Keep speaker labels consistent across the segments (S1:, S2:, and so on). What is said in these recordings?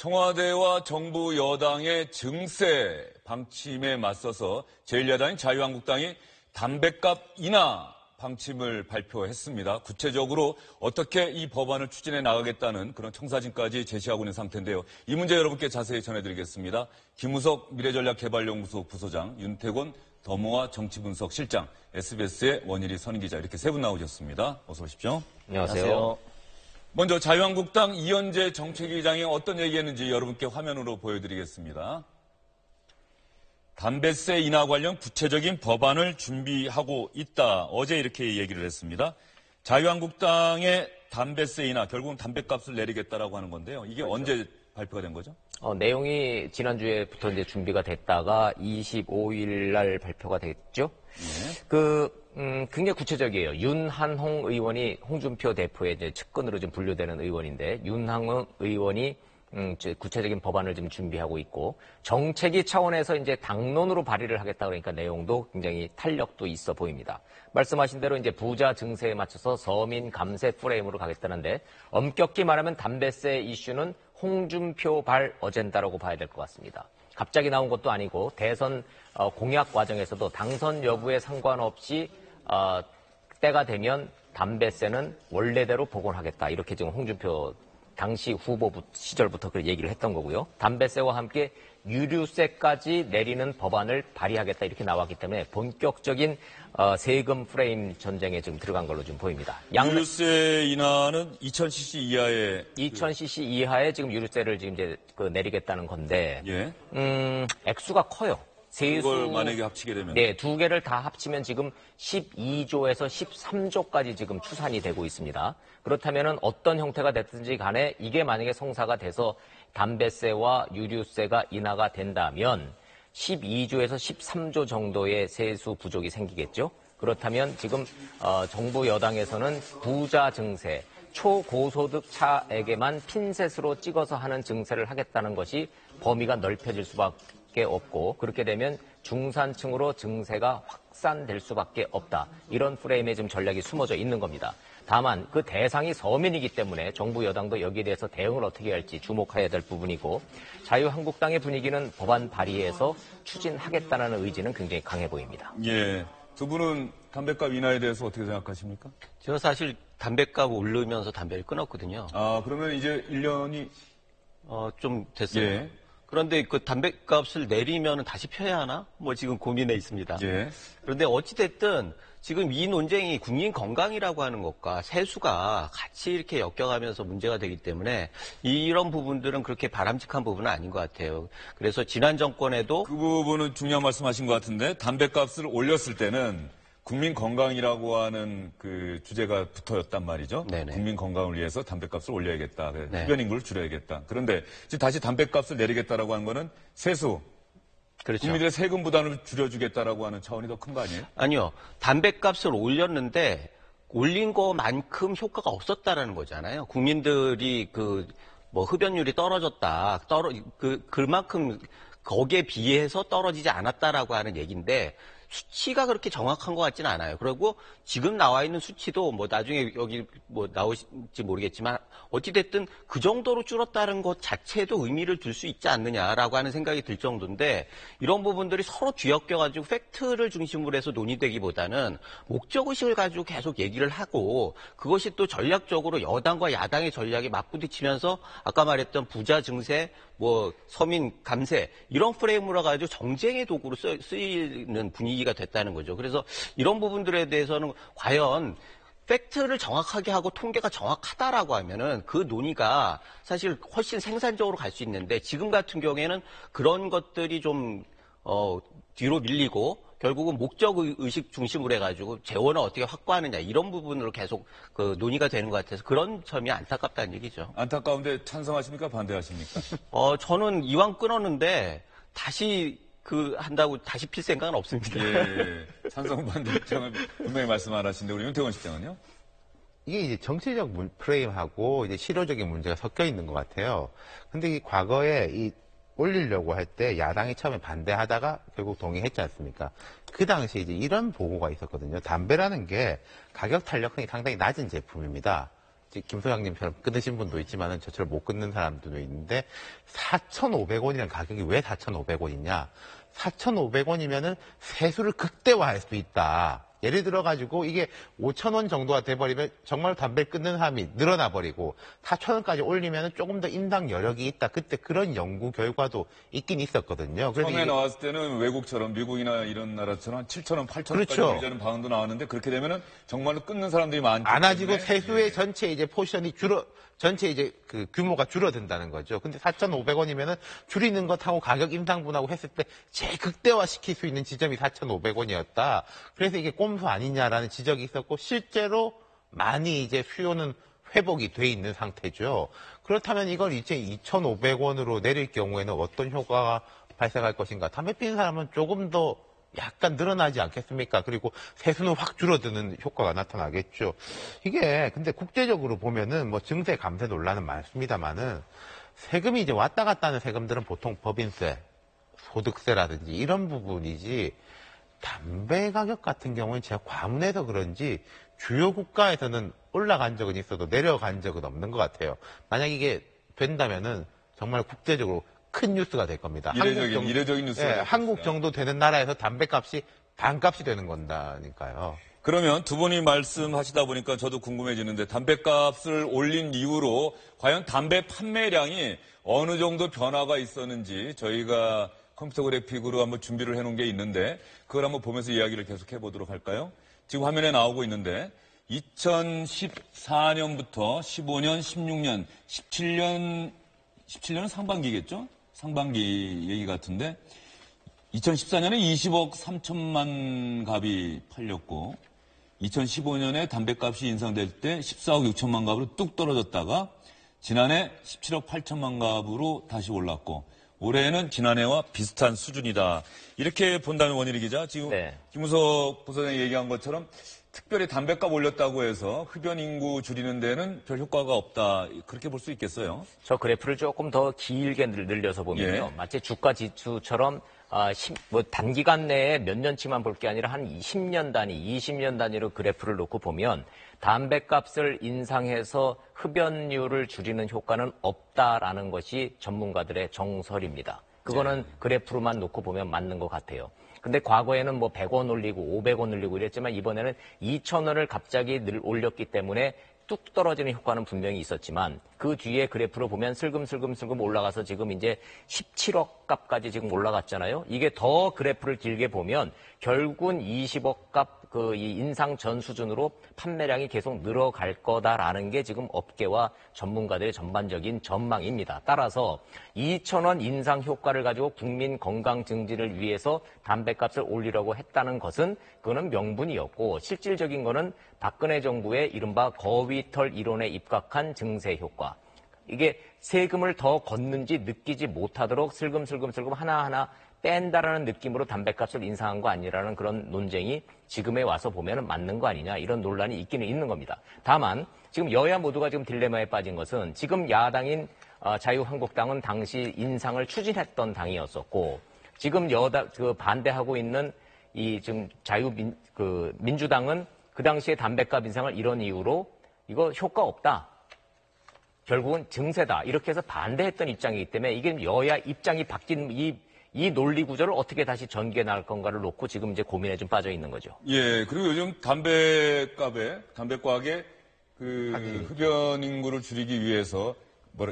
S1: 청와대와 정부 여당의 증세 방침에 맞서서 제1야당인 자유한국당이 담뱃값 인하 방침을 발표했습니다. 구체적으로 어떻게 이 법안을 추진해 나가겠다는 그런 청사진까지 제시하고 있는 상태인데요. 이 문제 여러분께 자세히 전해드리겠습니다. 김우석 미래전략개발연구소 부소장, 윤태곤 더모아 정치분석실장, SBS의 원일이 선임기자 이렇게 세 분 나오셨습니다. 어서 오십시오.
S2: 안녕하세요.
S1: 먼저 자유한국당 이현재 정책위장이 어떤 얘기했는지 여러분께 화면으로 보여드리겠습니다. 담뱃세 인하 관련 구체적인 법안을 준비하고 있다. 어제 이렇게 얘기를 했습니다. 자유한국당의 담뱃세 인하, 결국은 담뱃값을 내리겠다라고 하는 건데요. 이게 그렇죠. 언제 발표가 된 거죠?
S2: 내용이 지난주에부터 이제 준비가 됐다가 25일 날 발표가 됐죠. 굉장히 구체적이에요. 윤한홍 의원이 홍준표 대표의 이제 측근으로 좀 분류되는 의원인데, 윤한홍 의원이 구체적인 법안을 좀 준비하고 있고, 정책위 차원에서 이제 당론으로 발의를 하겠다 그러니까 내용도 굉장히 탄력도 있어 보입니다. 말씀하신 대로 이제 부자 증세에 맞춰서 서민 감세 프레임으로 가겠다는데, 엄격히 말하면 담뱃세 이슈는 홍준표 발 어젠다라고 봐야 될 것 같습니다. 갑자기 나온 것도 아니고 대선 공약 과정에서도 당선 여부에 상관없이 때가 되면 담뱃세는 원래대로 복원하겠다. 이렇게 지금 홍준표 당시 후보 시절부터 그 얘기를 했던 거고요. 담뱃세와 함께 유류세까지 내리는 법안을 발의하겠다 이렇게 나왔기 때문에 본격적인 세금 프레임 전쟁에 지금 들어간 걸로 좀 보입니다.
S1: 유류세 인하는 2000cc 이하의
S2: 2000cc 이하의 지금 유류세를 지금 이제 내리겠다는 건데,
S1: 예.
S2: 액수가 커요.
S1: 그걸 만약에 합치게 되면
S2: 네, 두 개를 다 합치면 지금 12조에서 13조까지 지금 추산이 되고 있습니다. 그렇다면은 어떤 형태가 됐든지 간에 이게 만약에 성사가 돼서 담뱃세와 유류세가 인하가 된다면 12조에서 13조 정도의 세수 부족이 생기겠죠. 그렇다면 지금 정부 여당에서는 부자 증세, 초고소득차에게만 핀셋으로 찍어서 하는 증세를 하겠다는 것이 범위가 넓혀질 수밖에 없고, 그렇게 되면 중산층으로 증세가 확산될 수밖에 없다. 이런 프레임에 지금 전략이 숨어져 있는 겁니다. 다만 그 대상이 서민이기 때문에 정부 여당도 여기에 대해서 대응을 어떻게 할지 주목해야 될 부분이고, 자유한국당의 분위기는 법안 발의해서 추진하겠다는 의지는 굉장히 강해 보입니다.
S1: 예, 두 분은 담뱃값 인하에 대해서 어떻게 생각하십니까?
S3: 저는 사실 담뱃값 오르면서 담배를 끊었거든요.
S1: 아, 그러면 이제 1년이
S3: 좀 됐어요.
S1: 예.
S3: 그런데 그 담뱃값을 내리면 다시 펴야 하나? 뭐 지금 고민해 있습니다.
S1: 예.
S3: 그런데 어찌됐든 지금 이 논쟁이 국민 건강이라고 하는 것과 세수가 같이 이렇게 엮여가면서 문제가 되기 때문에 이런 부분들은 그렇게 바람직한 부분은 아닌 것 같아요. 그래서 지난 정권에도
S1: 그 부분은 중요한 말씀하신 것 같은데, 담뱃값을 올렸을 때는 국민 건강이라고 하는 그 주제가 붙어였단 말이죠.
S3: 네네.
S1: 국민 건강을 위해서 담뱃값을 올려야겠다.
S3: 네.
S1: 흡연 인구를 줄여야겠다. 그런데 지금 다시 담뱃값을 내리겠다라고 하는 거는 세수,
S3: 그렇죠.
S1: 국민들의 세금 부담을 줄여주겠다라고 하는 차원이 더 큰 거 아니에요?
S3: 아니요. 담뱃값을 올렸는데 올린 것만큼 효과가 없었다라는 거잖아요. 국민들이 흡연율이 떨어졌다. 그만큼 거기에 비해서 떨어지지 않았다라고 하는 얘기인데, 수치가 그렇게 정확한 것 같지는 않아요. 그리고 지금 나와 있는 수치도 나중에 여기 나오실지 모르겠지만 어찌됐든 그 정도로 줄었다는 것 자체도 의미를 둘 수 있지 않느냐라고 하는 생각이 들 정도인데, 이런 부분들이 서로 뒤엮여가지고 팩트를 중심으로 해서 논의되기보다는 목적의식을 가지고 계속 얘기를 하고, 그것이 또 전략적으로 여당과 야당의 전략이 맞부딪히면서 아까 말했던 부자 증세, 서민 감세 이런 프레임으로 가지고 정쟁의 도구로 쓰이는 분위기가 됐다는 거죠. 그래서 이런 부분들에 대해서는 과연 팩트를 정확하게 하고 통계가 정확하다라고 하면은 그 논의가 사실 훨씬 생산적으로 갈 수 있는데, 지금 같은 경우에는 그런 것들이 좀 뒤로 밀리고 결국은 목적의식 중심으로 해가지고 재원을 어떻게 확보하느냐 이런 부분으로 계속 논의가 되는 것 같아서 그런 점이 안타깝다는 얘기죠.
S1: 안타까운데 찬성하십니까? 반대하십니까?
S3: 저는 이왕 끊었는데 다시 한다고 다시 필 생각은 없습니다.
S1: 예. 찬성 반대 입장을 분명히 말씀 안 하시는데, 우리 윤태곤 실장은요?
S4: 이게 이제 정치적 프레임하고 이제 실효적인 문제가 섞여 있는 것 같아요. 근데 이 과거에 올리려고 할 때 야당이 처음에 반대하다가 결국 동의했지 않습니까? 그 당시에 이제 이런 보고가 있었거든요. 담배라는 게 가격 탄력성이 상당히 낮은 제품입니다. 김 소장님처럼 끊으신 분도 있지만은 저처럼 못 끊는 사람들도 있는데 4,500원이라는 가격이 왜 4,500원이냐? 4,500원이면은 세수를 극대화할 수 있다. 예를 들어가지고 이게 5,000원 정도가 돼버리면 정말 담배 끊는 사람이 늘어나 버리고 4,000원까지 올리면 조금 더 인상 여력이 있다. 그때 그런 연구 결과도 있긴 있었거든요. 그래서
S1: 처음에
S4: 이게
S1: 나왔을 때는 외국처럼 미국이나 이런 나라처럼 7,000원, 8,000원까지
S4: 그렇죠.
S1: 올리자는 방안도 나왔는데 그렇게 되면은 정말로 끊는 사람들이 많기
S4: 많아지고
S1: 때문에
S4: 세수의 전체 이제 포션이 전체 이제 그 규모가 줄어든다는 거죠. 근데 4,500원이면은 줄이는 것하고 가격 인상분하고 했을 때 제일 극대화시킬 수 있는 지점이 4,500원이었다. 그래서 이게 꼼수 아니냐라는 지적이 있었고 실제로 많이 이제 수요는 회복이 돼 있는 상태죠. 그렇다면 이걸 이제 2,500원으로 내릴 경우에는 어떤 효과가 발생할 것인가? 담배 피는 사람은 조금 더 약간 늘어나지 않겠습니까? 그리고 세수는 확 줄어드는 효과가 나타나겠죠. 이게 근데 국제적으로 보면은 뭐 증세 감세 논란은 많습니다만은 세금이 이제 왔다 갔다 하는 세금들은 보통 법인세, 소득세라든지 이런 부분이지 담배 가격 같은 경우는 제가 과문해서 그런지 주요 국가에서는 올라간 적은 있어도 내려간 적은 없는 것 같아요. 만약 이게 된다면은 정말 국제적으로 큰 뉴스가 될 겁니다.
S1: 이례적인 뉴스가 될
S4: 한국
S1: 것이다.
S4: 정도 되는 나라에서 담배값이 반값이 되는 건다니까요.
S1: 그러면 두 분이 말씀하시다 보니까 저도 궁금해지는데 담배값을 올린 이후로 과연 담배 판매량이 어느 정도 변화가 있었는지 저희가 컴퓨터 그래픽으로 한번 준비를 해놓은 게 있는데 그걸 한번 보면서 이야기를 계속 해보도록 할까요? 지금 화면에 나오고 있는데 2014년부터 15년, 16년, 17년은 상반기겠죠? 상반기 얘기 같은데 2014년에 20억 3천만 갑이 팔렸고 2015년에 담배값이 인상될 때 14억 6천만 갑으로 뚝 떨어졌다가 지난해 17억 8천만 갑으로 다시 올랐고 올해는 지난해와 비슷한 수준이다. 이렇게 본다면 원일이 기자, 지금
S2: 네.
S1: 김우석 부사장이 얘기한 것처럼 특별히 담배값 올렸다고 해서 흡연 인구 줄이는 데는 별 효과가 없다. 그렇게 볼 수 있겠어요?
S2: 저 그래프를 조금 더 길게 늘려서 보면요.
S1: 예.
S2: 마치 주가 지수처럼 단기간 내에 몇 년치만 볼 게 아니라 한 10년 단위, 20년 단위로 그래프를 놓고 보면 담배값을 인상해서 흡연율을 줄이는 효과는 없다라는 것이 전문가들의 정설입니다. 그거는 그래프로만 놓고 보면 맞는 것 같아요. 근데 과거에는 뭐 100원 올리고 500원 올리고 이랬지만 이번에는 2,000원을 갑자기 올렸기 때문에 뚝 떨어지는 효과는 분명히 있었지만 그 뒤에 그래프로 보면 슬금슬금 올라가서 지금 이제 17억 값까지 지금 올라갔잖아요. 이게 더 그래프를 길게 보면 결국은 20억 값 이 인상 전 수준으로 판매량이 계속 늘어갈 거다라는 게 지금 업계와 전문가들의 전반적인 전망입니다. 따라서 2,000원 인상 효과를 가지고 국민 건강 증진을 위해서 담배값을 올리려고 했다는 것은 그거는 명분이었고 실질적인 거는 박근혜 정부의 이른바 거위털 이론에 입각한 증세 효과. 이게 세금을 더 걷는지 느끼지 못하도록 슬금슬금 하나하나 뺀다라는 느낌으로 담배값을 인상한 거 아니라는 그런 논쟁이 지금에 와서 보면 맞는 거 아니냐 이런 논란이 있기는 있는 겁니다. 다만 지금 여야 모두가 지금 딜레마에 빠진 것은 지금 야당인 자유한국당은 당시 인상을 추진했던 당이었었고 지금 반대하고 있는 이 지금 민주당은 그 당시에 담배값 인상을 이런 이유로 이거 효과 없다. 결국은 증세다. 이렇게 해서 반대했던 입장이기 때문에 이게 여야 입장이 바뀐 이 논리 구조를 어떻게 다시 전개해 나갈 건가를 놓고 지금 이제 고민에 좀 빠져 있는 거죠.
S1: 예, 그리고 요즘 담배과학에 그 흡연 인구를 줄이기 위해서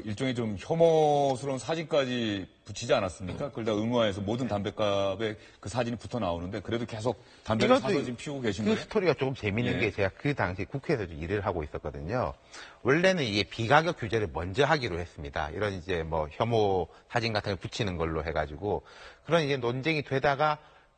S1: 일종의 좀 혐오스러운 사진까지 붙이지 않았습니까? 그걸 다 의무화해서 모든 담배값에 그 사진이 붙어 나오는데 그래도 계속 담배를 사서 지금 피우고 계신
S4: 그
S1: 거예요?
S4: 스토리가 조금 재밌는
S1: 예.
S4: 게 제가 그 당시 국회에서 일을 하고 있었거든요. 원래는 이게 비가격 규제를 먼저 하기로 했습니다. 이런 이제 뭐 혐오 사진 같은 걸 붙이는 걸로 해가지고 그런 이제 논쟁이 되다가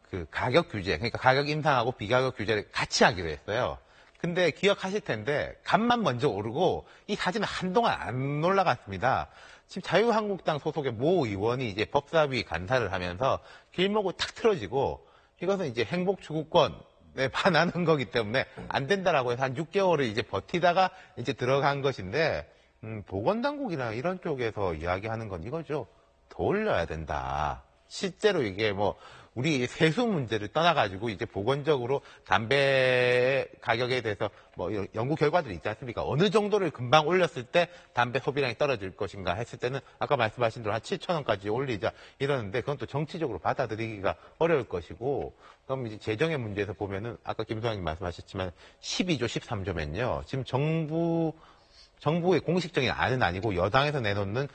S4: 그 가격 규제, 그러니까 가격 인상하고 비가격 규제를 같이 하기로 했어요. 근데 기억하실 텐데 값만 먼저 오르고 이 사진은 한동안 안 올라갔습니다. 지금 자유한국당 소속의 모 의원이 이제 법사위 간사를 하면서 길목을 탁 틀어지고 이것은 이제 행복 추구권에 반하는 거기 때문에 안 된다라고 해서 한 6개월을 이제 버티다가 이제 들어간 것인데 보건당국이나 이런 쪽에서 이야기하는 건 이거죠. 더 올려야 된다. 실제로 이게 뭐 우리 세수 문제를 떠나가지고 이제 보건적으로 담배 가격에 대해서 뭐 연구 결과들이 있지 않습니까? 어느 정도를 금방 올렸을 때 담배 소비량이 떨어질 것인가 했을 때는 아까 말씀하신 대로 한 7,000원까지 올리자 이러는데 그건 또 정치적으로 받아들이기가 어려울 것이고 그럼 이제 재정의 문제에서 보면은 아까 김소장님 말씀하셨지만 12조, 13조면요. 지금 정부의 공식적인 안은 아니고 여당에서 내놓는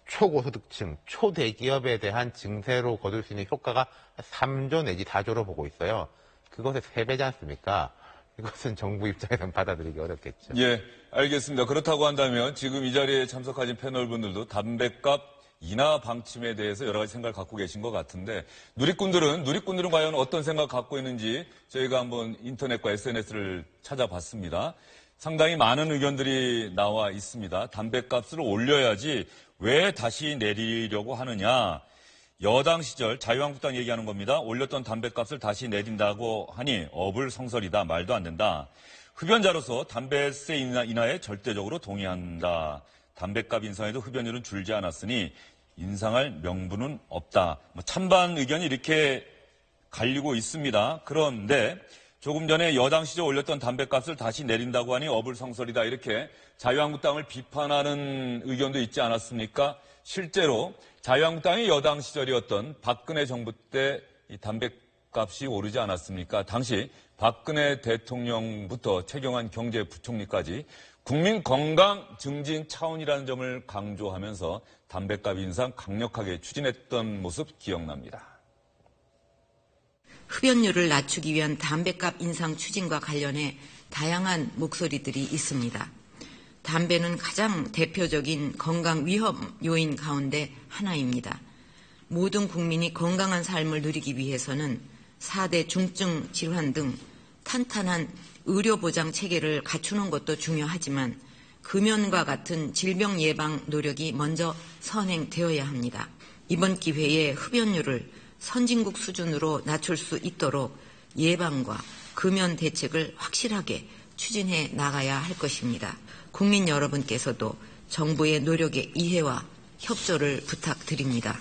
S4: 초고소득층, 초대기업에 대한 증세로 거둘 수 있는 효과가 3조 내지 4조로 보고 있어요. 그것의 3배지 않습니까? 이것은 정부 입장에서는 받아들이기 어렵겠죠.
S1: 예, 알겠습니다. 그렇다고 한다면 지금 이 자리에 참석하신 패널분들도 담배값 인하 방침에 대해서 여러 가지 생각을 갖고 계신 것 같은데 누리꾼들은 과연 어떤 생각 갖고 있는지 저희가 한번 인터넷과 SNS를 찾아봤습니다. 상당히 많은 의견들이 나와 있습니다. 담배값을 올려야지 왜 다시 내리려고 하느냐. 여당 시절 자유한국당 얘기하는 겁니다. 올렸던 담배값을 다시 내린다고 하니 어불성설이다. 말도 안 된다. 흡연자로서 담배세 인하에 절대적으로 동의한다. 담배값 인상에도 흡연율은 줄지 않았으니 인상할 명분은 없다. 찬반 의견이 이렇게 갈리고 있습니다. 그런데 조금 전에 여당 시절 올렸던 담배값을 다시 내린다고 하니 어불성설이다. 이렇게 자유한국당을 비판하는 의견도 있지 않았습니까? 실제로 자유한국당이 여당 시절이었던 박근혜 정부 때 이 담배값이 오르지 않았습니까? 당시 박근혜 대통령부터 최경환 경제부총리까지 국민 건강 증진 차원이라는 점을 강조하면서 담배값 인상 강력하게 추진했던 모습 기억납니다.
S5: 흡연율을 낮추기 위한 담배값 인상 추진과 관련해 다양한 목소리들이 있습니다. 담배는 가장 대표적인 건강 위험 요인 가운데 하나입니다. 모든 국민이 건강한 삶을 누리기 위해서는 4대 중증 질환 등 탄탄한 의료보장 체계를 갖추는 것도 중요하지만 금연과 같은 질병 예방 노력이 먼저 선행되어야 합니다. 이번 기회에 흡연율을 선진국 수준으로 낮출 수 있도록 예방과 금연 대책을 확실하게 추진해 나가야 할 것입니다. 국민 여러분께서도 정부의 노력에 이해와 협조를 부탁드립니다.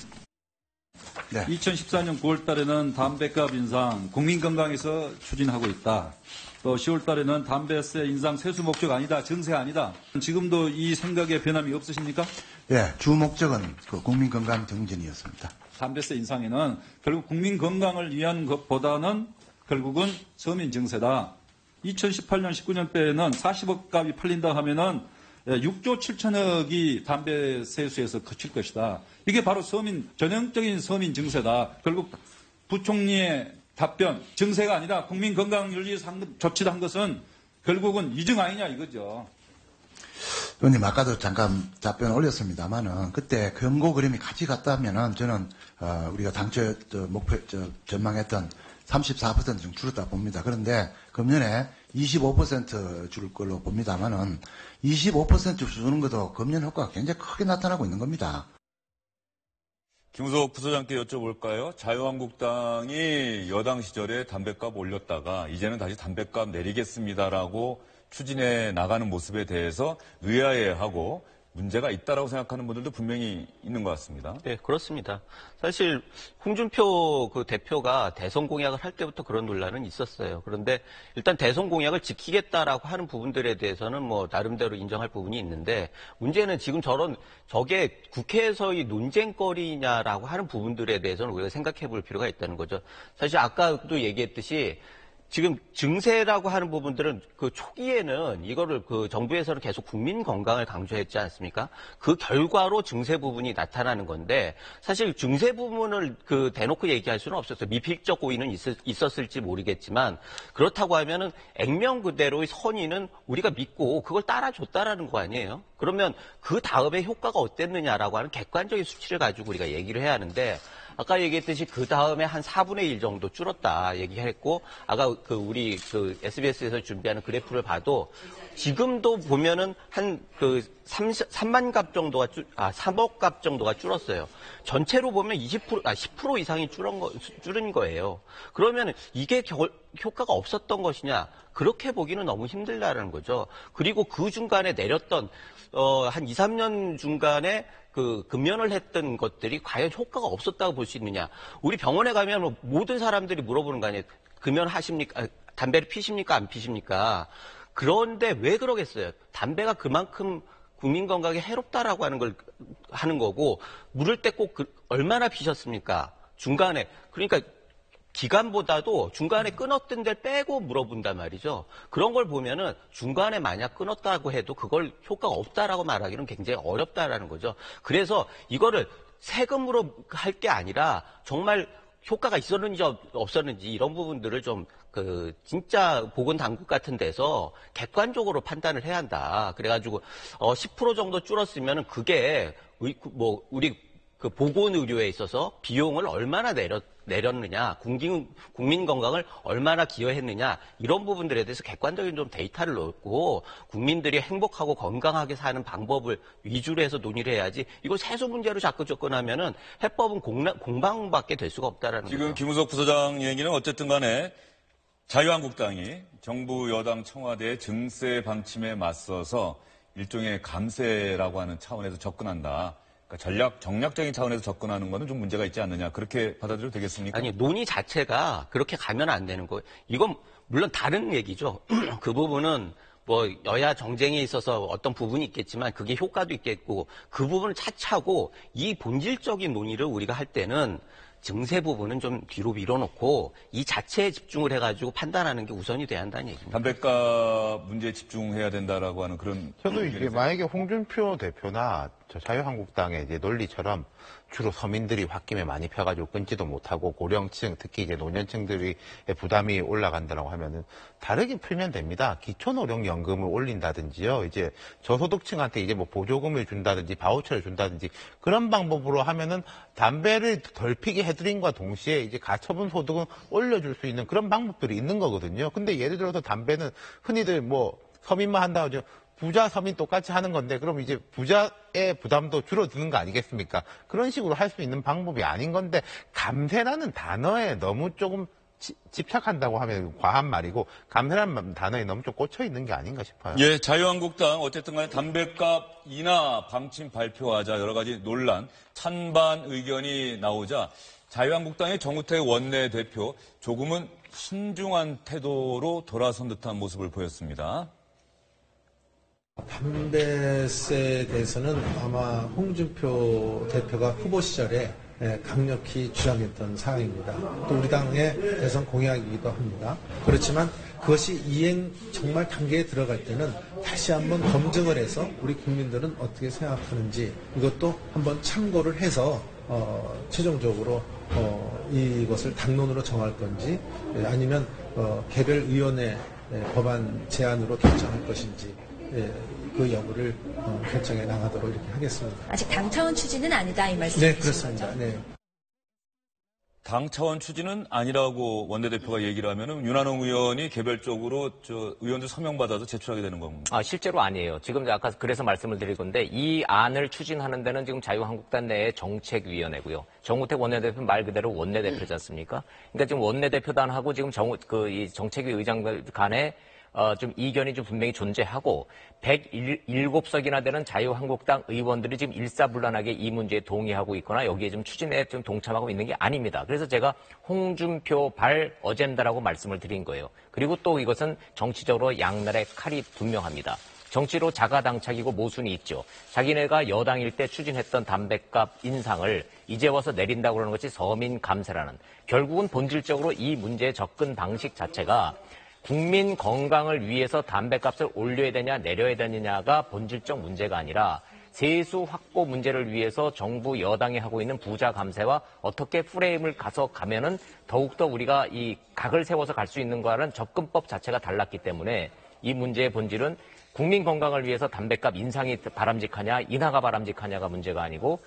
S6: 네. 2014년 9월 달에는 담배값 인상 국민건강에서 추진하고 있다. 또 10월 달에는 담배세 인상 세수 목적 아니다. 증세 아니다. 지금도 이 생각에 변함이 없으십니까?
S7: 예, 주 목적은 그 국민건강 정진이었습니다.
S6: 담배세 인상에는 결국 국민 건강을 위한 것보다는 결국은 서민 증세다. 2018년 19년 때에는 40억 값이 팔린다 하면은 6조 7천억이 담배 세수에서 그칠 것이다. 이게 바로 전형적인 서민 증세다. 결국 부총리의 답변, 증세가 아니라 국민 건강을 위해서 조치를 한 것은 결국은 이증 아니냐 이거죠.
S7: 의원님 아까도 잠깐 답변 올렸습니다만은 그때 경고 그림이 같이 갔다면은 저는 우리가 당초 목표 전망했던 34% 정도 줄었다 봅니다. 그런데 금년에 25% 줄 걸로 봅니다만은 25% 주는 것도 금년 효과가 굉장히 크게 나타나고 있는 겁니다.
S1: 김우석 부소장께 여쭤볼까요? 자유한국당이 여당 시절에 담배값 올렸다가 이제는 다시 담배값 내리겠습니다라고 추진해 나가는 모습에 대해서 의아해하고 문제가 있다라고 생각하는 분들도 분명히 있는 것 같습니다.
S3: 네, 그렇습니다. 사실 홍준표 그 대표가 대선 공약을 할 때부터 그런 논란은 있었어요. 그런데 일단 대선 공약을 지키겠다라고 하는 부분들에 대해서는 뭐 나름대로 인정할 부분이 있는데 문제는 지금 저게 국회에서의 논쟁거리냐라고 하는 부분들에 대해서는 우리가 생각해 볼 필요가 있다는 거죠. 사실 아까도 얘기했듯이 지금 증세라고 하는 부분들은 그 초기에는 이거를 그 정부에서는 계속 국민 건강을 강조했지 않습니까? 그 결과로 증세 부분이 나타나는 건데 사실 증세 부분을 그 대놓고 얘기할 수는 없었어요. 미필적 고의는 있었을지 모르겠지만 그렇다고 하면은 액면 그대로의 선의는 우리가 믿고 그걸 따라줬다라는 거 아니에요? 그러면 그 다음에 효과가 어땠느냐라고 하는 객관적인 수치를 가지고 우리가 얘기를 해야 하는데 아까 얘기했듯이 그 다음에 한 4분의 1 정도 줄었다 얘기했고 아까 우리 SBS에서 준비하는 그래프를 봐도 지금도 보면은 한 3만 값 정도가 3억 값 정도가 줄었어요. 전체로 보면 10% 이상이 줄은 거예요. 그러면 이게 효과가 없었던 것이냐, 그렇게 보기는 너무 힘들다는 거죠. 그리고 그 중간에 내렸던 한 2, 3년 중간에 그 금연을 했던 것들이 과연 효과가 없었다고 볼 수 있느냐. 우리 병원에 가면 뭐 모든 사람들이 물어보는 거 아니에요. 금연하십니까? 담배를 피십니까? 안 피십니까? 그런데 왜 그러겠어요? 담배가 그만큼 국민 건강에 해롭다라고 하는 거고, 물을 때 꼭 얼마나 피셨습니까? 중간에. 그러니까 기간보다도 중간에 끊었던 데를 빼고 물어본단 말이죠. 그런 걸 보면은 중간에 만약 끊었다고 해도 그걸 효과가 없다라고 말하기는 굉장히 어렵다라는 거죠. 그래서 이거를 세금으로 할 게 아니라 정말 효과가 있었는지 없었는지 이런 부분들을 좀 진짜 보건당국 같은 데서 객관적으로 판단을 해야 한다. 그래가지고 10% 정도 줄었으면 그게 우리 그 보건의료에 있어서 비용을 얼마나 내렸느냐, 국민 건강을 얼마나 기여했느냐, 이런 부분들에 대해서 객관적인 좀 데이터를 놓고 국민들이 행복하고 건강하게 사는 방법을 위주로 해서 논의를 해야지, 이걸 세수 문제로 자꾸 접근하면은 해법은 공방밖에 될 수가 없다라는 거죠.
S1: 지금 김우석 부소장 얘기는 어쨌든 간에 자유한국당이 정부 여당 청와대의 증세 방침에 맞서서 일종의 감세라고 하는 차원에서 접근한다. 그러니까 정략적인 차원에서 접근하는 거는 좀 문제가 있지 않느냐. 그렇게 받아들여도 되겠습니까?
S3: 아니, 논의 자체가 그렇게 가면 안 되는 거예요. 이건 물론 다른 얘기죠. 그 부분은 뭐 여야 정쟁에 있어서 어떤 부분이 있겠지만 그게 효과도 있겠고, 그 부분을 차치하고 이 본질적인 논의를 우리가 할 때는 증세 부분은 좀 뒤로 밀어놓고 이 자체에 집중을 해가지고 판단하는 게 우선이 돼야 한다는 얘기입니다.
S1: 담배값 문제에 집중해야 된다라고 하는 그런.
S4: 저도 이게 만약에 홍준표 대표나 저 자유한국당의 이제 논리처럼 주로 서민들이 홧김에 많이 펴가지고 끊지도 못하고 고령층, 특히 이제 노년층들의 부담이 올라간다라고 하면은 다르게 풀면 됩니다. 기초노령연금을 올린다든지요. 이제 저소득층한테 이제 뭐 보조금을 준다든지 바우처를 준다든지 그런 방법으로 하면은 담배를 덜 피게 해드린과 동시에 이제 가처분 소득은 올려줄 수 있는 그런 방법들이 있는 거거든요. 근데 예를 들어서 담배는 흔히들 뭐 서민만 한다고 하죠. 부자, 서민 똑같이 하는 건데 그럼 이제 부자의 부담도 줄어드는 거 아니겠습니까? 그런 식으로 할 수 있는 방법이 아닌 건데 감세라는 단어에 너무 조금 집착한다고 하면 과한 말이고 감세라는 단어에 너무 좀 꽂혀 있는 게 아닌가 싶어요.
S1: 예, 자유한국당 어쨌든 간에 담배값 인하 방침 발표하자 여러 가지 논란, 찬반 의견이 나오자 자유한국당의 정우택 원내대표 조금은 신중한 태도로 돌아선 듯한 모습을 보였습니다.
S8: 담배세에 대해서는 아마 홍준표 대표가 후보 시절에 강력히 주장했던 사항입니다. 또 우리 당의 대선 공약이기도 합니다. 그렇지만 그것이 이행 정말 단계에 들어갈 때는 다시 한번 검증을 해서 우리 국민들은 어떻게 생각하는지 이것도 한번 참고를 해서 최종적으로 이것을 당론으로 정할 건지 아니면 개별위원회 법안 제안으로 결정할 것인지 그 여부를 결정해 나가도록 이렇게 하겠습니다.
S9: 아직 당 차원 추진은 아니다 이 말씀이시죠?
S8: 네, 그렇습니다. 네.
S1: 당 차원 추진은 아니라고 원내대표가 얘기를 하면은 윤한홍 의원이 개별적으로 의원들 서명받아서 제출하게 되는 겁니다.
S2: 실제로 아니에요. 지금 아까 그래서 말씀을 드릴 건데 이 안을 추진하는 데는 지금 자유한국당 내의 정책위원회고요. 정우택 원내대표 말 그대로 원내대표지 않습니까? 그러니까 지금 원내대표단하고 지금 이 정책위 의장 간에 좀 이견이 좀 분명히 존재하고 107석이나 되는 자유한국당 의원들이 지금 일사불란하게 이 문제에 동의하고 있거나 여기에 좀 추진에 좀 동참하고 있는 게 아닙니다. 그래서 제가 홍준표 발 어젠다라고 말씀을 드린 거예요. 그리고 또 이것은 정치적으로 양날의 칼이 분명합니다. 정치로 자가당착이고 모순이 있죠. 자기네가 여당일 때 추진했던 담배값 인상을 이제 와서 내린다고 그러는 것이 서민 감세라는, 결국은 본질적으로 이 문제의 접근 방식 자체가 국민 건강을 위해서 담배값을 올려야 되냐 내려야 되느냐가 본질적 문제가 아니라 세수 확보 문제를 위해서 정부 여당이 하고 있는 부자 감세와 어떻게 프레임을 가면은 더욱더 우리가 이 각을 세워서 갈 수 있는 거라는 접근법 자체가 달랐기 때문에 이 문제의 본질은 국민 건강을 위해서 담배값 인상이 바람직하냐 인하가 바람직하냐가 문제가 아니고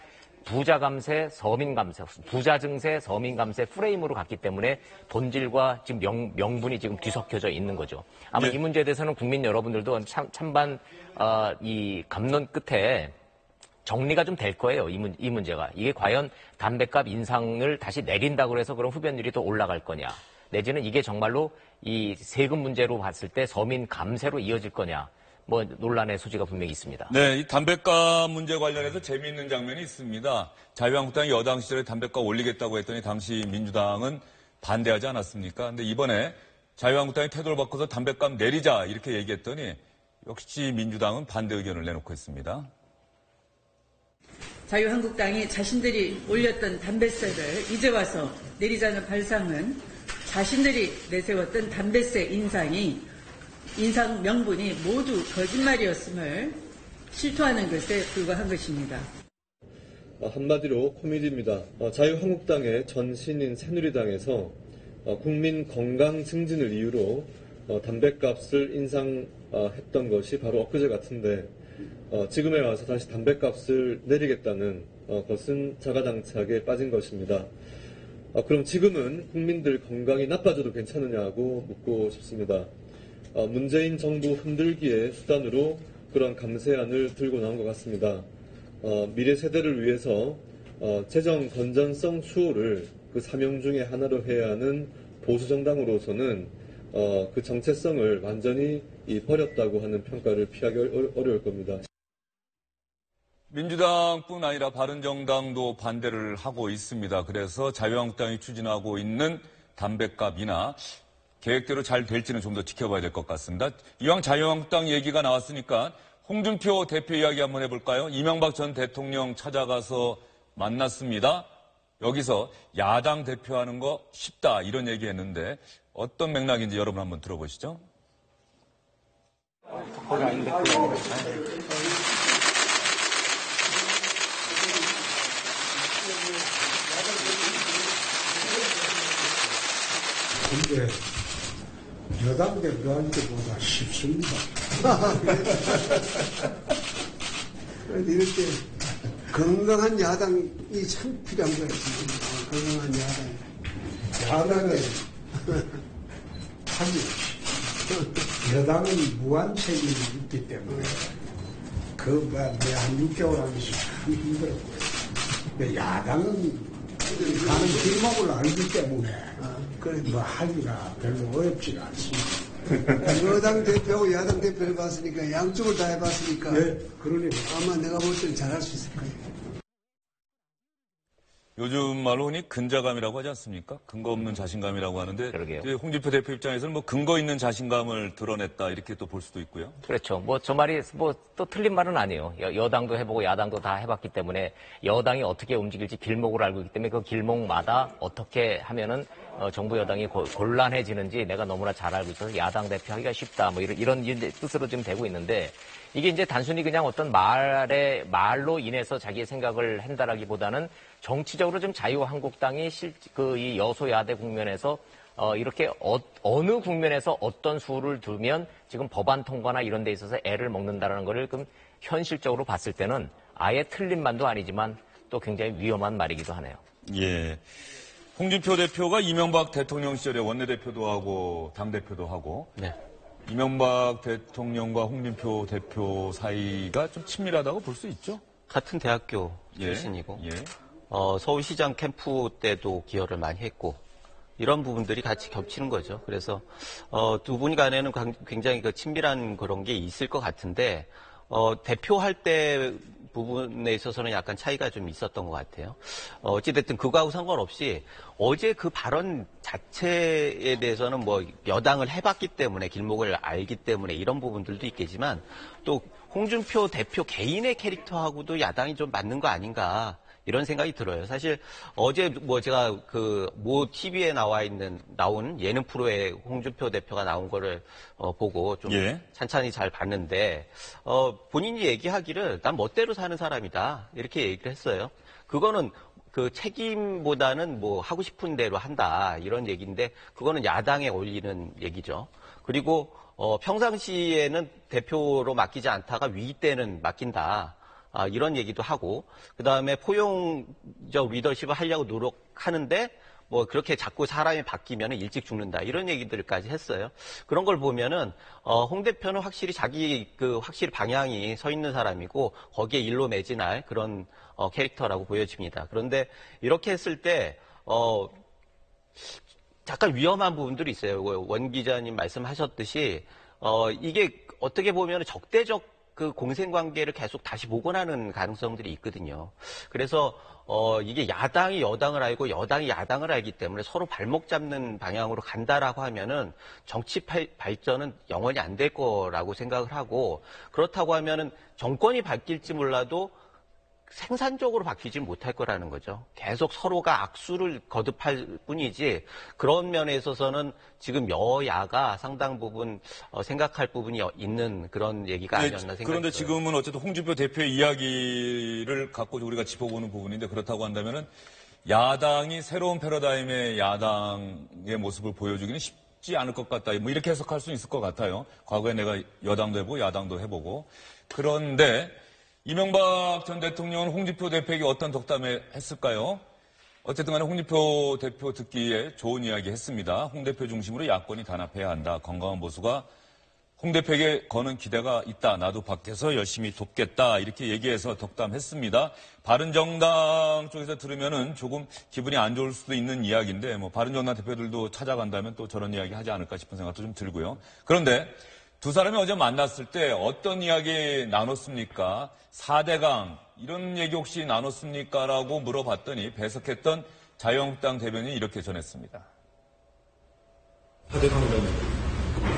S2: 부자 감세, 서민 감세, 부자 증세, 서민 감세 프레임으로 갔기 때문에 본질과 지금 명분이 지금 뒤섞여져 있는 거죠. 아마 이 문제에 대해서는 국민 여러분들도 찬반 이 감론 끝에 정리가 좀 될 거예요. 이 문제가. 이게 과연 담배값 인상을 다시 내린다고 해서 그럼 흡연율이 더 올라갈 거냐. 내지는 이게 정말로 이 세금 문제로 봤을 때 서민 감세로 이어질 거냐. 뭐 논란의 소지가 분명히 있습니다.
S1: 네, 이 담뱃값 문제 관련해서 재미있는 장면이 있습니다. 자유한국당이 여당 시절에 담뱃값 올리겠다고 했더니 당시 민주당은 반대하지 않았습니까? 근데 이번에 자유한국당이 태도를 바꿔서 담뱃값 내리자 이렇게 얘기했더니 역시 민주당은 반대 의견을 내놓고 있습니다.
S10: 자유한국당이 자신들이 올렸던 담뱃세를 이제 와서 내리자는 발상은 자신들이 내세웠던 담뱃세 인상 명분이 모두 거짓말이었음을 실토하는 것에 불과한 것입니다.
S11: 한마디로 코미디입니다. 자유한국당의 전신인 새누리당에서 국민 건강 증진을 이유로 담뱃값을 인상했던 것이 바로 엊그제 같은데 지금에 와서 다시 담뱃값을 내리겠다는 것은 자가당착에 빠진 것입니다. 그럼 지금은 국민들 건강이 나빠져도 괜찮으냐고 묻고 싶습니다. 문재인 정부 흔들기의 수단으로 그런 감세안을 들고 나온 것 같습니다. 미래 세대를 위해서 재정 건전성 수호를 그 사명 중에 하나로 해야 하는 보수 정당으로서는 그 정체성을 완전히 버렸다고 하는 평가를 피하기 어려울 겁니다.
S1: 민주당뿐 아니라 바른정당도 반대를 하고 있습니다. 그래서 자유한국당이 추진하고 있는 담뱃값 인하 계획대로 잘 될지는 좀 더 지켜봐야 될 것 같습니다. 이왕 자유한국당 얘기가 나왔으니까 홍준표 대표 이야기 한번 해볼까요? 이명박 전 대통령 찾아가서 만났습니다. 여기서 야당 대표하는 거 쉽다 이런 얘기했는데 어떤 맥락인지 여러분 한번 들어보시죠.
S12: 거기 아닌데.
S13: 근데 여당 대표할 때보다 쉽습니다. 이렇게 건강한 야당이 참 필요한 거였습니다. 건강한 야당. 야당은 하지. 여당은 무한 책임이 있기 때문에 한 6개월 하기 참 힘들었고요. 근데 야당은 가는 길목을 알기 때문에 그래 뭐 하기가 별로 어렵지가 않습니다.
S14: 여당 대표하고 야당 대표 해봤으니까 양쪽을 다 해봤으니까
S13: 네, 그러니
S14: 아마 내가 볼 때는 잘할 수 있을 거예요.
S1: 요즘 말로 흔히 근자감이라고 하지 않습니까? 근거 없는 자신감이라고 하는데
S2: 그러게요.
S1: 홍준표 대표 입장에서는 뭐 근거 있는 자신감을 드러냈다 이렇게 또 볼 수도 있고요.
S2: 그렇죠. 뭐 저 말이 뭐 또 틀린 말은 아니에요. 여당도 해보고 야당도 다 해봤기 때문에 여당이 어떻게 움직일지 길목을 알고 있기 때문에 그 길목마다 어떻게 하면은 정부 여당이 곤란해지는지 내가 너무나 잘 알고 있어서 야당 대표하기가 쉽다. 뭐 이런 뜻으로 지금 되고 있는데 이게 이제 단순히 그냥 어떤 말로 인해서 자기의 생각을 한다라기보다는 정치적으로 좀 자유한국당이 이 여소야대 국면에서 이렇게 어느 국면에서 어떤 수를 두면 지금 법안 통과나 이런 데 있어서 애를 먹는다라는 거를 그럼 현실적으로 봤을 때는 아예 틀린 말도 아니지만 또 굉장히 위험한 말이기도 하네요.
S1: 예. 홍준표 대표가 이명박 대통령 시절에 원내대표도 하고 당대표도 하고
S3: 네.
S1: 이명박 대통령과 홍준표 대표 사이가 좀 친밀하다고 볼 수 있죠?
S3: 같은 대학교 출신이고
S1: 예.
S3: 서울시장 캠프 때도 기여를 많이 했고 이런 부분들이 같이 겹치는 거죠. 그래서 두 분 간에는 굉장히 친밀한 그런 게 있을 것 같은데 대표할 때 부분에 있어서는 약간 차이가 좀 있었던 것 같아요. 어찌됐든 그거하고 상관없이 어제 그 발언 자체에 대해서는 뭐 여당을 해봤기 때문에 길목을 알기 때문에 이런 부분들도 있겠지만 또 홍준표 대표 개인의 캐릭터하고도 야당이 좀 맞는 거 아닌가 이런 생각이 들어요. 사실 어제 뭐 제가 그 모 TV에 나온 예능 프로에 홍준표 대표가 나온 거를 보고 좀 찬찬히 잘 봤는데 본인이 얘기하기를 난 멋대로 사는 사람이다 이렇게 얘기를 했어요. 그거는 그 책임보다는 뭐 하고 싶은 대로 한다 이런 얘기인데 그거는 야당에 어울리는 얘기죠. 그리고 평상시에는 대표로 맡기지 않다가 위기 때는 맡긴다. 이런 얘기도 하고, 그 다음에 포용적 리더십을 하려고 노력하는데, 뭐, 그렇게 자꾸 사람이 바뀌면 일찍 죽는다. 이런 얘기들까지 했어요. 그런 걸 보면은, 홍 대표는 확실히 확실히 방향이 서 있는 사람이고, 거기에 일로 매진할 그런, 캐릭터라고 보여집니다. 그런데, 이렇게 했을 때, 잠깐 위험한 부분들이 있어요. 원 기자님 말씀하셨듯이 이게 어떻게 보면 적대적 그 공생관계를 계속 다시 복원하는 가능성들이 있거든요. 그래서 이게 야당이 여당을 알고 여당이 야당을 알기 때문에 서로 발목 잡는 방향으로 간다라고 하면은 정치 발전은 영원히 안 될 거라고 생각을 하고, 그렇다고 하면은 정권이 바뀔지 몰라도 생산적으로 바뀌지 못할 거라는 거죠. 계속 서로가 악수를 거듭할 뿐이지, 그런 면에 있어서는 지금 여야가 상당 부분 생각할 부분이 있는 그런 얘기가 아니었나 생각합니다.
S1: 그런데 지금은 어쨌든 홍준표 대표의 이야기를 갖고 우리가 짚어보는 부분인데, 그렇다고 한다면은 야당이 새로운 패러다임의 야당의 모습을 보여주기는 쉽지 않을 것 같다. 뭐 이렇게 해석할 수 있을 것 같아요. 과거에 내가 여당도 해보고 야당도 해보고. 그런데 이명박 전 대통령은 홍준표 대표에게 어떤 덕담을 했을까요? 어쨌든 간에 홍준표 대표 듣기에 좋은 이야기 했습니다. 홍 대표 중심으로 야권이 단합해야 한다. 건강한 보수가 홍 대표에게 거는 기대가 있다. 나도 밖에서 열심히 돕겠다. 이렇게 얘기해서 덕담했습니다. 바른정당 쪽에서 들으면은 조금 기분이 안 좋을 수도 있는 이야기인데, 뭐 바른정당 대표들도 찾아간다면 또 저런 이야기 하지 않을까 싶은 생각도 좀 들고요. 그런데 두 사람이 어제 만났을 때 어떤 이야기 나눴습니까? 4대강 이런 얘기 혹시 나눴습니까? 라고 물어봤더니 배석했던 자유한국당 대변인이 이렇게 전했습니다.
S12: 4대강이라는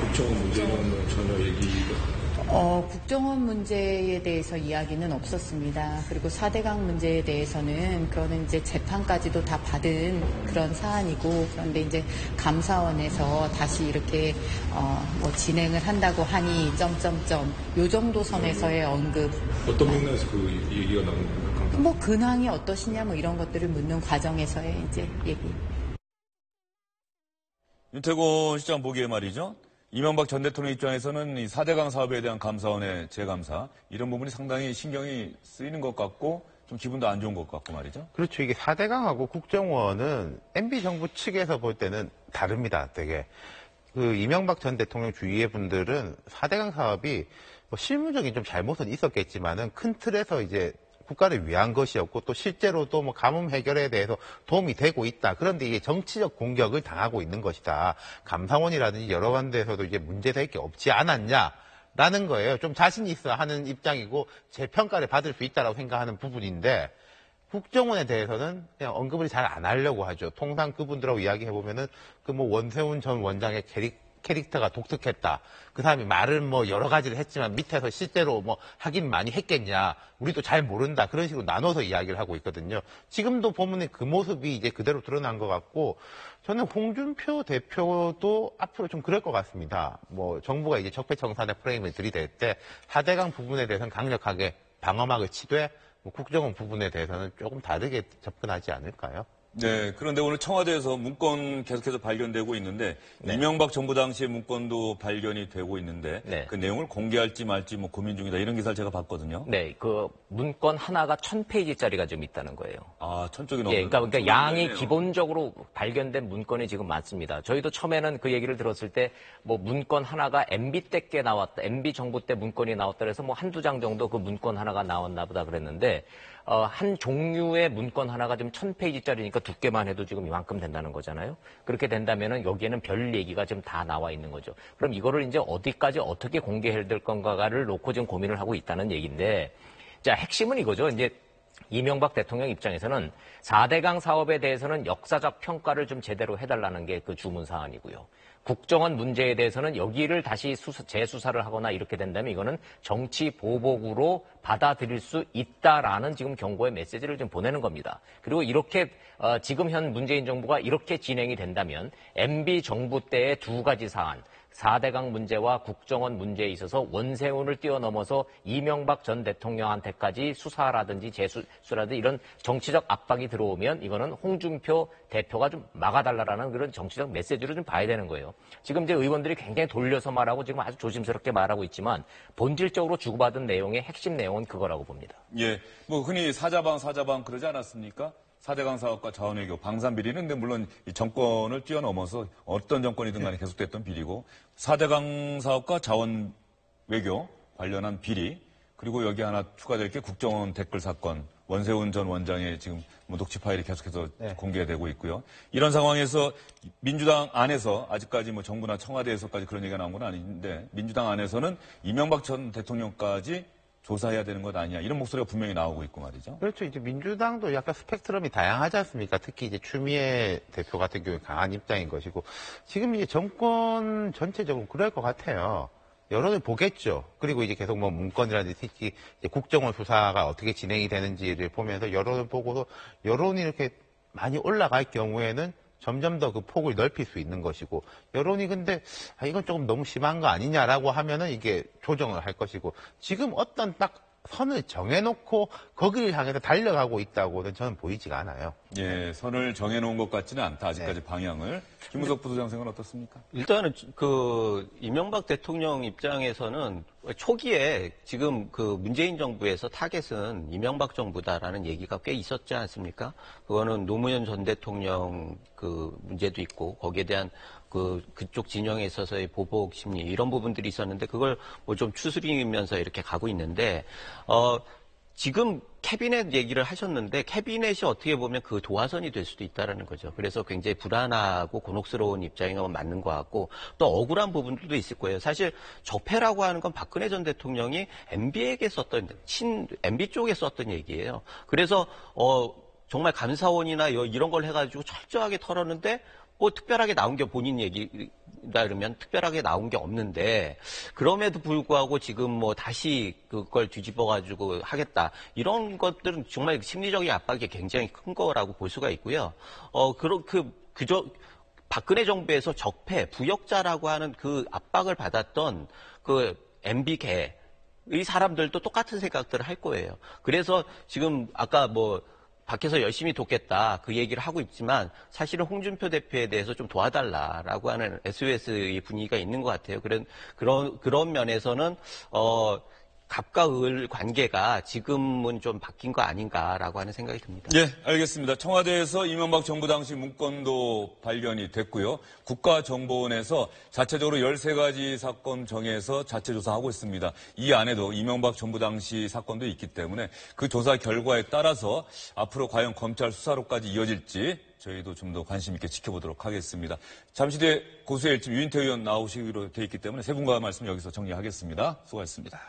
S12: 국정원 문제는 전혀 얘기가
S15: 국정원 문제에 대해서 이야기는 없었습니다. 그리고 4대강 문제에 대해서는 그거는 이제 재판까지도 다 받은 그런 사안이고, 그런데 이제 감사원에서 다시 이렇게 뭐 진행을 한다고 하니 요 정도 선에서의 언급.
S12: 어떤 맥락에서 그 얘기가 나오는 겁니까?
S15: 뭐 근황이 어떠시냐 뭐 이런 것들을 묻는 과정에서의 이제 얘기.
S1: 윤태곤 시장 보기에 말이죠. 이명박 전 대통령 입장에서는 이 4대강 사업에 대한 감사원의 재감사, 이런 부분이 상당히 신경이 쓰이는 것 같고 좀 기분도 안 좋은 것 같고 말이죠.
S4: 그렇죠. 이게 4대강하고 국정원은 MB 정부 측에서 볼 때는 다릅니다. 되게. 그 이명박 전 대통령 주위의 분들은 4대강 사업이 뭐 실무적인 좀 잘못은 있었겠지만은 큰 틀에서 이제 국가를 위한 것이었고, 또 실제로도 뭐 가뭄 해결에 대해서 도움이 되고 있다. 그런데 이게 정치적 공격을 당하고 있는 것이다. 감사원이라든지 여러 군데에서도 이제 문제될 게 없지 않았냐라는 거예요. 좀 자신 있어 하는 입장이고 재평가를 받을 수 있다라고 생각하는 부분인데, 국정원에 대해서는 그냥 언급을 잘 안 하려고 하죠. 통상 그분들하고 이야기해보면은 그 뭐 원세훈 전 원장의 캐릭터가 독특했다. 그 사람이 말을 뭐 여러 가지를 했지만 밑에서 실제로 뭐 하긴 많이 했겠냐. 우리도 잘 모른다. 그런 식으로 나눠서 이야기를 하고 있거든요. 지금도 보면 그 모습이 이제 그대로 드러난 것 같고, 저는 홍준표 대표도 앞으로 좀 그럴 것 같습니다. 뭐 정부가 이제 적폐청산의 프레임을 들이댈 때 4대강 부분에 대해서는 강력하게 방어막을 치되, 뭐 국정원 부분에 대해서는 조금 다르게 접근하지 않을까요?
S1: 네, 그런데 오늘 청와대에서 문건 계속해서 발견되고 있는데, 네. 이명박 정부 당시의 문건도 발견이 되고 있는데, 네. 그 내용을 공개할지 말지 뭐 고민 중이다. 이런 기사를 제가 봤거든요.
S2: 네, 그 문건 하나가 1000페이지짜리가 좀 있다는 거예요.
S1: 아, 1000쪽이 넘는.
S2: 예, 그러니까 양이 있네요. 기본적으로 발견된 문건이 지금 많습니다. 저희도 처음에는 그 얘기를 들었을 때 뭐 문건 하나가 MB 때 꽤 나왔다, MB 정부 때 문건이 나왔다 그래서 뭐 한두 장 정도 그 문건 하나가 나왔나 보다 그랬는데, 한 종류의 문건 하나가 좀 1000페이지짜리니까 두께만 해도 지금 이만큼 된다는 거잖아요. 그렇게 된다면은 여기에는 별 얘기가 지금 다 나와 있는 거죠. 그럼 이거를 이제 어디까지 어떻게 공개해야 될 건가를 놓고 지금 고민을 하고 있다는 얘기인데, 자, 핵심은 이거죠. 이제 이명박 대통령 입장에서는 4대강 사업에 대해서는 역사적 평가를 좀 제대로 해달라는 게 그 주문 사안이고요. 국정원 문제에 대해서는 여기를 다시 재수사를 하거나 이렇게 된다면 이거는 정치 보복으로 받아들일 수 있다라는 지금 경고의 메시지를 좀 보내는 겁니다. 그리고 이렇게 지금 현 문재인 정부가 이렇게 진행이 된다면 MB 정부 때의 두 가지 사안, 4대강 문제와 국정원 문제에 있어서 원세훈을 뛰어넘어서 이명박 전 대통령한테까지 수사라든지 재수사라든지 이런 정치적 압박이 들어오면 이거는 홍준표 대표가 좀 막아달라라는 그런 정치적 메시지를 좀 봐야 되는 거예요. 지금 이제 의원들이 굉장히 돌려서 말하고 지금 아주 조심스럽게 말하고 있지만 본질적으로 주고받은 내용의 핵심 내용은 그거라고 봅니다.
S1: 예, 뭐 흔히 사자방 그러지 않았습니까? 4대강 사업과 자원외교, 방산비리는 근데 물론 이 정권을 뛰어넘어서 어떤 정권이든 간에 계속됐던 비리고, 4대강 사업과 자원외교 관련한 비리, 그리고 여기 하나 추가될 게 국정원 댓글 사건, 원세훈 전 원장의 지금 뭐 녹취 파일이 계속해서 공개되고 있고요. 이런 상황에서 민주당 안에서 아직까지 뭐 정부나 청와대에서까지 그런 얘기가 나온 건 아닌데 민주당 안에서는 이명박 전 대통령까지 조사해야 되는 것 아니냐 이런 목소리가 분명히 나오고 있고 말이죠.
S4: 그렇죠. 이제 민주당도 약간 스펙트럼이 다양하지 않습니까? 특히 이제 추미애 대표 같은 경우에 강한 입장인 것이고 지금 이제 정권 전체적으로 그럴 것 같아요. 여론을 보겠죠. 그리고 이제 계속 뭐 문건이라든지 특히 이제 국정원 수사가 어떻게 진행이 되는지를 보면서 여론을 보고도 여론이 이렇게 많이 올라갈 경우에는 점점 더 그 폭을 넓힐 수 있는 것이고 여론이 근데 이건 조금 너무 심한 거 아니냐라고 하면은 이게 조정을 할 것이고 지금 어떤 딱 선을 정해놓고 거기를 향해서 달려가고 있다고는 저는 보이지가 않아요.
S1: 예, 선을 정해놓은 것 같지는 않다. 아직까지 방향을. 김무석 부소장 생각은 어떻습니까?
S3: 일단은 그 이명박 대통령 입장에서는 초기에 지금 그 문재인 정부에서 타겟은 이명박 정부다라는 얘기가 꽤 있었지 않습니까? 그거는 노무현 전 대통령 그 문제도 있고 거기에 대한 그쪽 진영에 있어서의 보복 심리 이런 부분들이 있었는데 그걸 뭐 좀 추스리면서 이렇게 가고 있는데 지금 캐비넷 얘기를 하셨는데 캐비넷이 어떻게 보면 그 도화선이 될 수도 있다라는 거죠. 그래서 굉장히 불안하고 곤혹스러운 입장이 맞는 것 같고 또 억울한 부분들도 있을 거예요. 사실 적폐라고 하는 건 박근혜 전 대통령이 MB에게 썼던 MB 쪽에 썼던 얘기예요. 그래서 정말 감사원이나 이런 걸 해가지고 철저하게 털었는데 뭐 특별하게 나온 게 본인 얘기다 그러면 특별하게 나온 게 없는데 그럼에도 불구하고 지금 뭐 다시 그걸 뒤집어가지고 하겠다 이런 것들은 정말 심리적인 압박이 굉장히 큰 거라고 볼 수가 있고요. 그저 박근혜 정부에서 적폐 부역자라고 하는 그 압박을 받았던 그 MB계 이 사람들도 똑같은 생각들을 할 거예요. 그래서 지금 아까 뭐 밖에서 열심히 돕겠다 그 얘기를 하고 있지만 사실은 홍준표 대표에 대해서 좀 도와달라라고 하는 SOS의 분위기가 있는 것 같아요. 그런 면에서는 갑과 을 관계가 지금은 좀 바뀐 거 아닌가라고 하는 생각이 듭니다.
S1: 예, 알겠습니다. 청와대에서 이명박 정부 당시 문건도 발견이 됐고요. 국가정보원에서 자체적으로 13가지 사건 정해서 자체 조사하고 있습니다. 이 안에도 이명박 정부 당시 사건도 있기 때문에 그 조사 결과에 따라서 앞으로 과연 검찰 수사로까지 이어질지 저희도 좀 더 관심 있게 지켜보도록 하겠습니다. 잠시 뒤에 고수의 일집 유인태 의원 나오시기로 돼 있기 때문에 세 분과 말씀 여기서 정리하겠습니다. 수고하셨습니다.